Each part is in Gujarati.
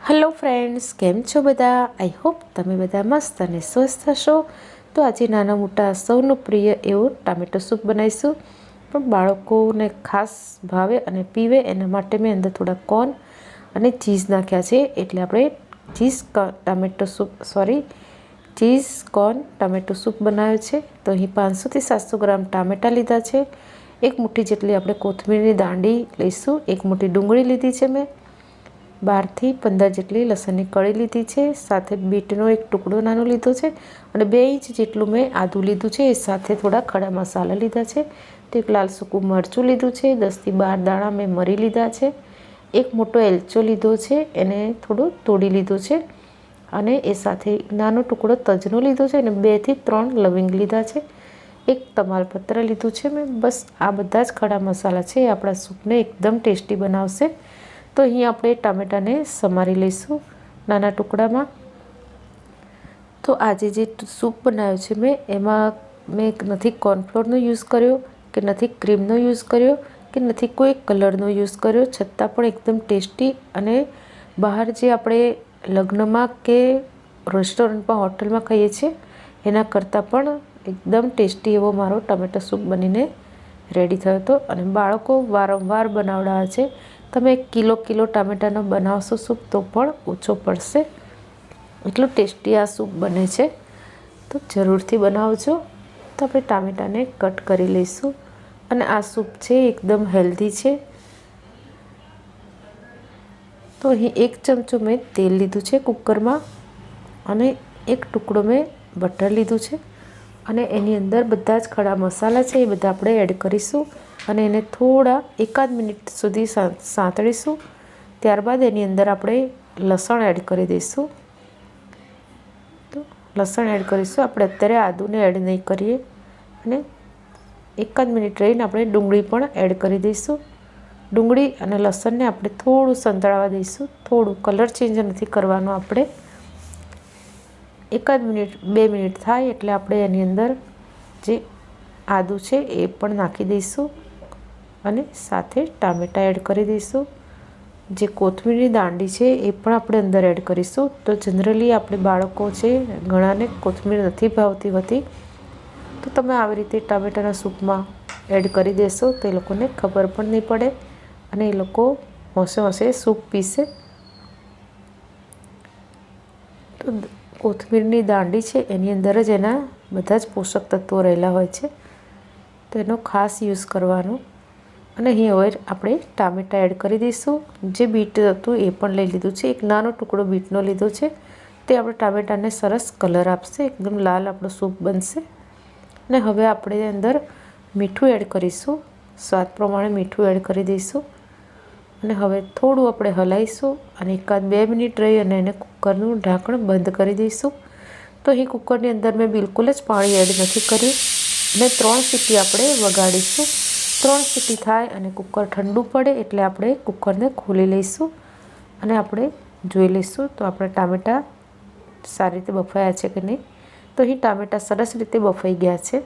હેલો ફ્રેન્ડ્સ, કેમ છો બધા? આઈ હોપ તમે બધા મસ્ત અને સ્વસ્થ હશો. તો આજે નાના મોટા સૌનું પ્રિય એવો ટામેટો સૂપ બનાવીશું, પણ બાળકોને ખાસ ભાવે અને પીવે એના માટે મેં અંદર થોડા કોર્ન અને ચીઝ નાખ્યા છે. એટલે આપણે ચીઝ કોર્ન ટામેટો સૂપ બનાવ્યો છે. તો અહીં 500થી 700 ગ્રામ ટામેટાં લીધા છે. એક મુઠ્ઠી જેટલી આપણે કોથમીરની દાંડી લઈશું. એક મુઠ્ઠી ડુંગળી લીધી છે મેં. 12થી 15 જેટલી લસણની કળી લીધી છે. સાથે બીટનો એક ટુકડો નાનો લીધો છે અને 2 ઇંચ જેટલું મેં આદું લીધું છે. એ સાથે થોડા ખડા મસાલા લીધા છે. તો એક લાલ સૂકું મરચું લીધું છે. 10થી 12 દાણા મેં મરી લીધા છે. એક મોટો એલચો લીધો છે, એને થોડો તોડી લીધો છે અને એ સાથે નાનો ટુકડો તજનો લીધો છે અને 2થી 3 લવિંગ લીધા છે. એક તમાલપત્ર લીધું છે મેં. બસ આ બધા જ ખડા મસાલા છે એ આપણા સૂપને એકદમ ટેસ્ટી બનાવશે. તો અહીં આપણે ટામેટાને સમારી લઈશું નાના ટુકડામાં. તો આજે જે સૂપ બનાવ્યો છે એમાં મેં નથી કોર્નફ્લોરનો યુઝ કર્યો, કે નથી ક્રીમનો યુઝ કર્યો, કે નથી કોઈ કલરનો યુઝ કર્યો, છતાં પણ એકદમ ટેસ્ટી અને બહાર જે આપણે લગ્નમાં કે રેસ્ટોરન્ટમાં હોટલમાં ખાઈએ છીએ એના કરતાં પણ એકદમ ટેસ્ટી એવો મારો ટામેટા સૂપ બનીને રેડી થયો હતો. અને બાળકો વારંવાર બનાવડાવે છે. તમે કિલો ટામેટાનો બનાવશો સૂપ તો પણ ઓછો પડશે, એટલું ટેસ્ટી આ સૂપ બને છે. તો જરૂરથી બનાવજો. તો આપણે ટામેટાને કટ કરી લઈશું અને આ સૂપ છે એકદમ હેલ્ધી છે. તો અહીં 1 ચમચો મેં તેલ લીધું છે કુકરમાં અને એક ટુકડો મેં બટર લીધું છે અને એની અંદર બધા જ ખડા મસાલા છે એ બધા આપણે એડ કરીશું અને એને થોડા 1 મિનિટ સુધી સાંતળીશું. ત્યારબાદ એની અંદર આપણે લસણ એડ કરી દઈશું. તો લસણ એડ કરીશું. આપણે અત્યારે આદુને એડ નહીં કરીએ અને 1 મિનિટ રહીને આપણે ડુંગળી પણ એડ કરી દઈશું. ડુંગળી અને લસણને આપણે થોડું સંતળાવા દઈશું. થોડું કલર ચેન્જ નથી કરવાનો આપણે. 1 મિનિટ 2 મિનિટ થાય એટલે આપણે એની અંદર જે આદું છે એ પણ નાખી દઈશું અને સાથે ટામેટાં એડ કરી દઈશું. જે કોથમીરની દાંડી છે એ પણ આપણે અંદર એડ કરીશું. તો જનરલી આપણે બાળકો છે ઘણાને કોથમીર નથી ભાવતી હોતી, તો તમે આવી રીતે ટામેટાના સૂપમાં એડ કરી દેશો તો એ લોકોને ખબર પણ નહીં પડે અને એ લોકો હોંશે સૂપ પીશે. તો કોથમીરની દાંડી છે એની અંદર જ એના બધા જ પોષક તત્વો રહેલા હોય છે, તો એનો ખાસ યુઝ કરવાનો. અને અહીં હવે આપણે ટામેટાં એડ કરી દઈશું. જે બીટ હતું એ પણ લઈ લીધું છે. એક નાનો ટુકડો બીટનો લીધો છે. તે આપણે ટામેટાને સરસ કલર આપશે, એકદમ લાલ આપણો સૂપ બનશે. અને હવે આપણે અંદર મીઠું એડ કરીશું. સ્વાદ પ્રમાણે મીઠું એડ કરી દઈશું અને હવે થોડું આપણે હલાવીશું અને 1-2 મિનિટ રહી અને એને કુકરનું ઢાંકણ બંધ કરી દઈશું. તો અહીં કુકરની અંદર મેં બિલકુલ જ પાણી એડ નથી કર્યું અને 3 સીટી આપણે વગાડીશું. 3 સીટી થાય અને કુકર ઠંડુ પડે એટલે આપણે કુકરને ખોલી લઈશું અને આપણે જોઈ લઈશું તો આપણા ટામેટાં સારી રીતે બફાયા છે કે નહીં. તો અહીં ટામેટાં સરસ રીતે બફાઈ ગયા છે.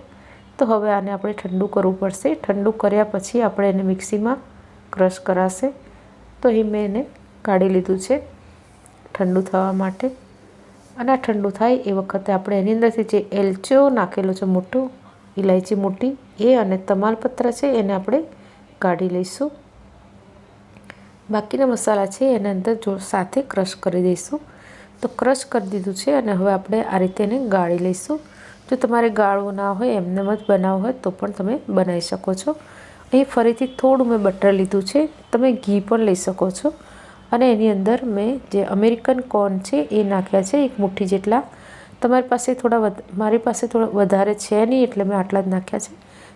તો હવે આને આપણે ઠંડુ કરવું પડશે. ઠંડુ કર્યા પછી આપણે એને મિક્સીમાં ક્રશ કરાશે. તો અહીં મેં એને કાઢી લીધું છે ઠંડુ થવા માટે. અને આ ઠંડુ થાય એ વખતે આપણે એની અંદરથી જે એલચો નાખેલો છે મોટો, ઇલાયચી મોટી, એ અને તમાલપત્ર છે એને આપણે કાઢી લઈશું. બાકીના મસાલા છે એના અંદર સાથે ક્રશ કરી દઈશું. તો ક્રશ કરી દીધું છે અને હવે આપણે આ રીતે એને ગાળી લઈશું. જો તમારે ગાળવું ના હોય, એમને જ બનાવવું હોય તો પણ તમે બનાવી શકો છો. અહીં ફરીથી થોડું મેં બટર લીધું છે. તમે ઘી પણ લઈ શકો છો. અને એની અંદર મેં જે અમેરિકન કોર્ન છે એ નાખ્યા છે 1 મુઠ્ઠી જેટલા. મારી પાસે થોડા વધારે છે નહીં એટલે મેં આટલા જ નાખ્યા છે.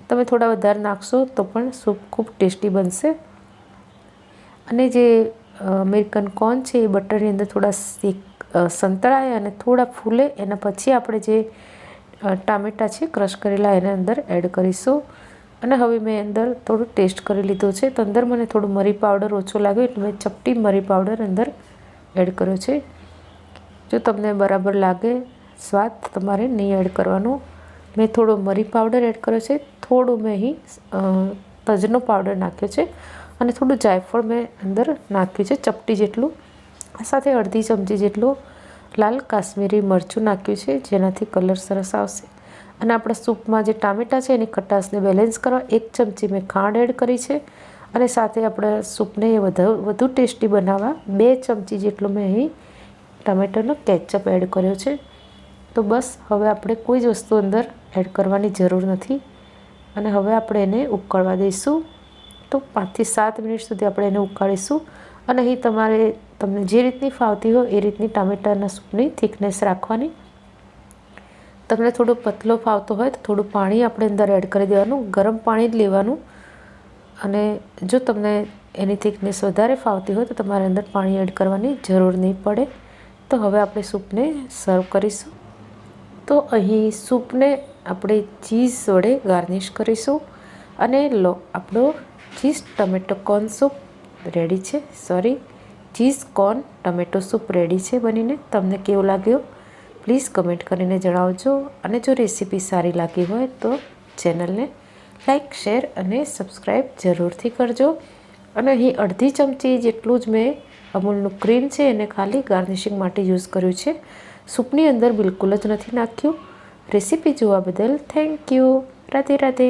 તમે થોડા વધારે નાખશો તો પણ સૂપ ખૂબ ટેસ્ટી બનશે. અને જે અમેરિકન કોર્ન છે એ બટરની અંદર થોડા સંતળાય અને થોડા ફૂલે એના પછી આપણે જે ટામેટાં છે ક્રશ કરેલા એને અંદર એડ કરીશું. અને હવે મેં અંદર થોડું ટેસ્ટ કરી લીધું છે તો અંદર મને થોડું મરી પાવડર ઓછો લાગ્યો એટલે મેં ચપટી મરી પાવડર અંદર એડ કર્યો છે. જો તમને બરાબર લાગે સ્વાદ તમારે નહીં એડ કરવાનો. મેં થોડો મરી પાવડર એડ કર્યો છે, થોડું મેં અહીં તજનો પાવડર નાખ્યો છે અને થોડું જાયફળ મેં અંદર નાખ્યું છે ચપટી જેટલું. સાથે અડધી ચમચી જેટલું લાલ કાશ્મીરી મરચું નાખ્યું છે, જેનાથી કલર સરસ આવશે. અને આપણા સૂપમાં જે ટામેટાં છે એની ખટાશને બેલેન્સ કરવા 1 ચમચી મેં ખાંડ એડ કરી છે. અને સાથે આપણે સૂપને વધુ ટેસ્ટી બનાવવા 2 ચમચી જેટલો મેં અહીં ટામેટાનો કેચઅપ એડ કર્યો છે. તો બસ હવે આપણે કોઈ જ વસ્તુ અંદર એડ કરવાની જરૂર નથી. અને હવે આપણે એને ઉકળવા દઈશું. તો 5 થી 7 મિનિટ સુધી આપણે એને ઉકાળીશું. અને અહીં તમને જે રીતની ફાવતી હોય એ રીતની ટામેટાના સૂપની થિકનેસ રાખવાની. તમને થોડો પતલો ફાવતો હોય તો થોડું પાણી આપણે અંદર એડ કરી દેવાનું, ગરમ પાણી જ લેવાનું. અને જો તમને એની થિકનેસ વધારે ફાવતી હોય તો તમારે અંદર પાણી એડ કરવાની જરૂર નહીં પડે. તો હવે આપણે સૂપને સર્વ કરીશું. તો અહીં સૂપને આપણે ચીઝ વડે ગાર્નિશ કરીશું. અને આપણો cheese tomato corn soup ready છે. Cheese corn tomato soup ready છે બનીને. તમને કેવો લાગ્યો પ્લીઝ કમેન્ટ કરીને જણાવજો. અને જો રેસીપી સારી લાગી હોય તો ચેનલને લાઈક, શેર અને સબસ્ક્રાઈબ જરૂરથી કરજો. અને અહીં અડધી ચમચી જેટલું જ મેં અમૂલનું ક્રીમ છે એને ખાલી ગાર્નિશિંગ માટે યુઝ કર્યું છે. સૂપની અંદર બિલકુલ જ નથી નાખ્યું. રેસીપી જોવા બદલ થેન્ક યુ. રાધે રાધે.